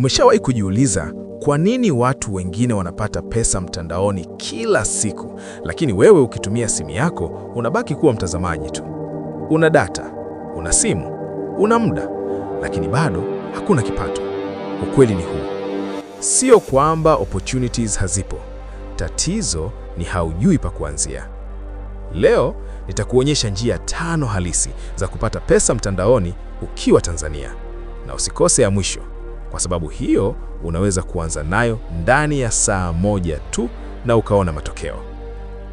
Umeshawahi kujiuliza kwa nini watu wengine wanapata pesa mtandaoni kila siku, lakini wewe ukitumia simu yako unabaki kuwa mtazamaji tu? Una data, una simu, una muda, lakini bado hakuna kipato. Ukweli ni huu. Sio kwamba opportunities hazipo. Tatizo ni haujui pa kuanzia. Leo nitakuonyesha njia 5 halisi za kupata pesa mtandaoni ukiwa Tanzania. Na usikose ya mwisho, kwa sababu hiyo unaweza kuanza nayo ndani ya saa moja tu na ukaona matokeo.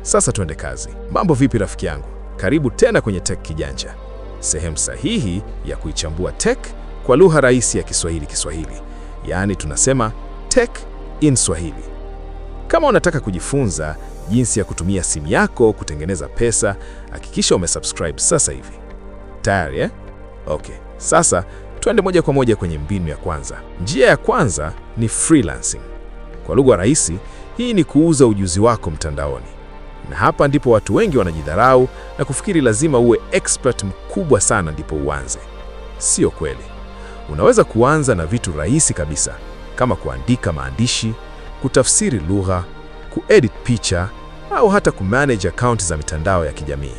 Sasa tuende kazi. Mambo vipi rafiki yangu? Karibu tena kwenye Tech Kijanja, sehemu sahihi ya kuichambua tech kwa lugha rahisi ya Kiswahili. Yaani tunasema Tech in Swahili. Kama unataka kujifunza jinsi ya kutumia simu yako kutengeneza pesa, hakikisha umesubscribe sasa hivi. Tayari eh? Okay, sasa twende moja kwa moja kwenye mbinu ya kwanza. Njia ya kwanza ni freelancing. Kwa lugha rahisi, hii ni kuuza ujuzi wako mtandaoni. Na hapa ndipo watu wengi wanajidharau na kufikiri lazima uwe expert mkubwa sana ndipo uanze. Sio kweli. Unaweza kuanza na vitu rahisi kabisa kama kuandika maandishi, kutafsiri lugha, kuedit picha au hata kumanage account za mitandao ya kijamii.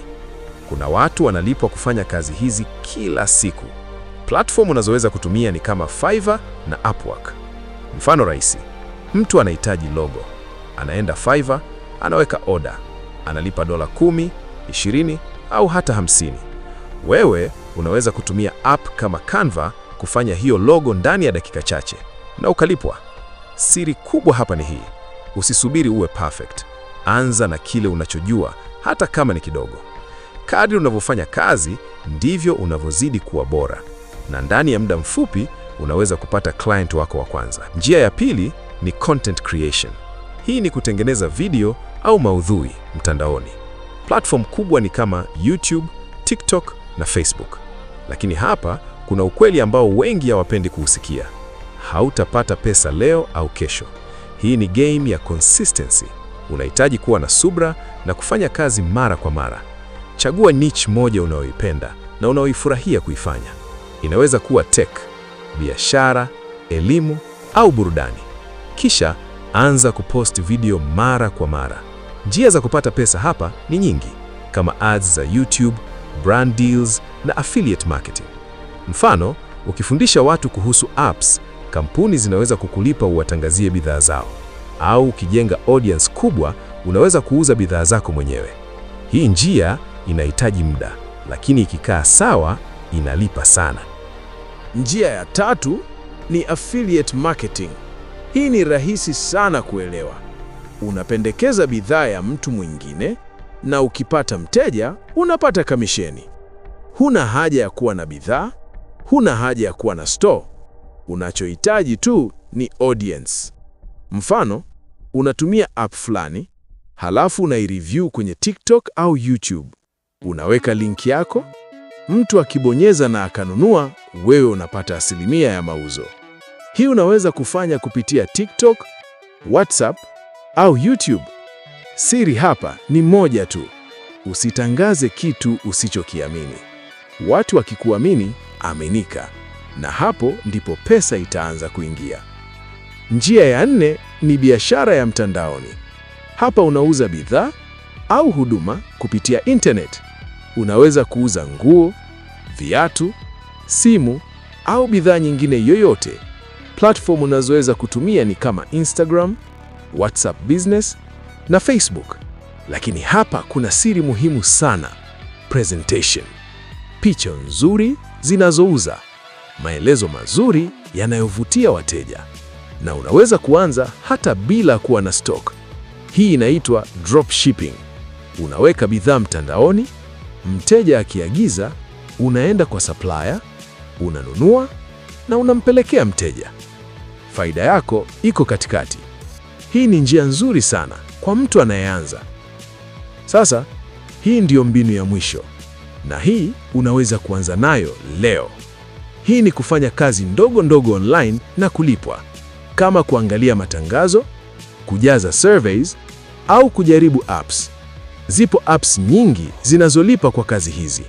Kuna watu wanalipwa kufanya kazi hizi kila siku. Platform unazoweza kutumia ni kama Fiverr na Upwork. Mfano rahisi, mtu anahitaji logo, anaenda Fiverr, anaweka order, analipa $10, $20 au hata $50. Wewe unaweza kutumia app kama Canva kufanya hiyo logo ndani ya dakika chache na ukalipwa. Siri kubwa hapa ni hii: usisubiri uwe perfect. Anza na kile unachojua, hata kama ni kidogo. Kadri unavyofanya kazi ndivyo unavyozidi kuwa bora, na ndani ya muda mfupi unaweza kupata client wako wa kwanza. Njia ya pili ni content creation. Hii ni kutengeneza video au maudhui mtandaoni. Platform kubwa ni kama YouTube, TikTok na Facebook. Lakini hapa kuna ukweli ambao wengi hawapendi kuusikia. Hautapata pesa leo au kesho. Hii ni game ya consistency. Unahitaji kuwa na subra na kufanya kazi mara kwa mara. Chagua niche moja unayoipenda na unaoifurahia kuifanya. Inaweza kuwa tech, biashara, elimu au burudani. Kisha anza kupost video mara kwa mara. Njia za kupata pesa hapa ni nyingi, kama ads za YouTube, brand deals na affiliate marketing. Mfano, ukifundisha watu kuhusu apps, kampuni zinaweza kukulipa uwatangazie bidhaa zao. Au ukijenga audience kubwa, unaweza kuuza bidhaa zako mwenyewe. Hii njia inahitaji muda, lakini ikikaa sawa, inalipa sana. Njia ya tatu ni affiliate marketing. Hii ni rahisi sana kuelewa. Unapendekeza bidhaa ya mtu mwingine na ukipata mteja, unapata kamisheni. Huna haja ya kuwa na bidhaa, huna haja ya kuwa na store. Unachohitaji tu ni audience. Mfano, unatumia app fulani, halafu unaireview kwenye TikTok au YouTube. Unaweka link yako, mtu akibonyeza na akanunua, wewe unapata 1% ya mauzo. Hii unaweza kufanya kupitia TikTok, WhatsApp au YouTube. Siri hapa ni moja tu: usitangaze kitu usichokiamini. Watu wakikuamini, aminika, na hapo ndipo pesa itaanza kuingia. Njia ya 4 ni biashara ya mtandaoni. Hapa unauza bidhaa au huduma kupitia internet. Unaweza kuuza nguo, viatu, simu au bidhaa nyingine yoyote. Platform unazoweza kutumia ni kama Instagram, WhatsApp Business na Facebook. Lakini hapa kuna siri muhimu sana: presentation. Picha nzuri zinazouza, maelezo mazuri yanayovutia wateja. Na unaweza kuanza hata bila kuwa na stock. Hii inaitwa dropshipping. Unaweka bidhaa mtandaoni, mteja akiagiza, unaenda kwa supplier, unanunua na unampelekea mteja. Faida yako iko katikati. Hii ni njia nzuri sana kwa mtu anayeanza. Sasa, hii ndiyo mbinu ya mwisho, na hii unaweza kuanza nayo leo. Hii ni kufanya kazi ndogo ndogo online na kulipwa, kama kuangalia matangazo, kujaza surveys au kujaribu apps. Zipo apps nyingi zinazolipa kwa kazi hizi,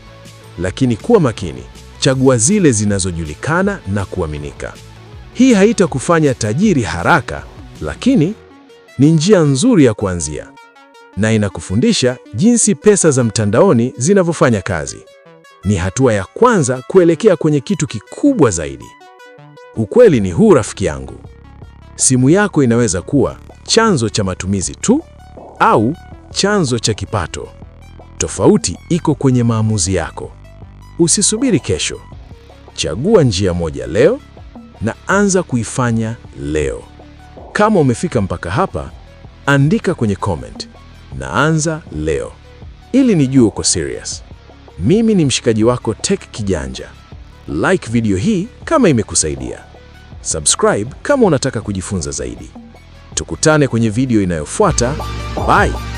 lakini kuwa makini, chagua zile zinazojulikana na kuaminika. Hii haitakufanya tajiri haraka, lakini ni njia nzuri ya kuanzia, na inakufundisha jinsi pesa za mtandaoni zinavyofanya kazi. Ni hatua ya kwanza kuelekea kwenye kitu kikubwa zaidi. Ukweli ni huu, rafiki yangu. Simu yako inaweza kuwa chanzo cha matumizi tu au chanzo cha kipato. Tofauti iko kwenye maamuzi yako. Usisubiri kesho. Chagua njia moja leo na anza kuifanya leo. Kama umefika mpaka hapa, andika kwenye comment, naanza leo, ili nijue uko serious. Mimi ni mshikaji wako Tech Kijanja. Like video hii kama imekusaidia. Subscribe kama unataka kujifunza zaidi. Tukutane kwenye video inayofuata. Bye.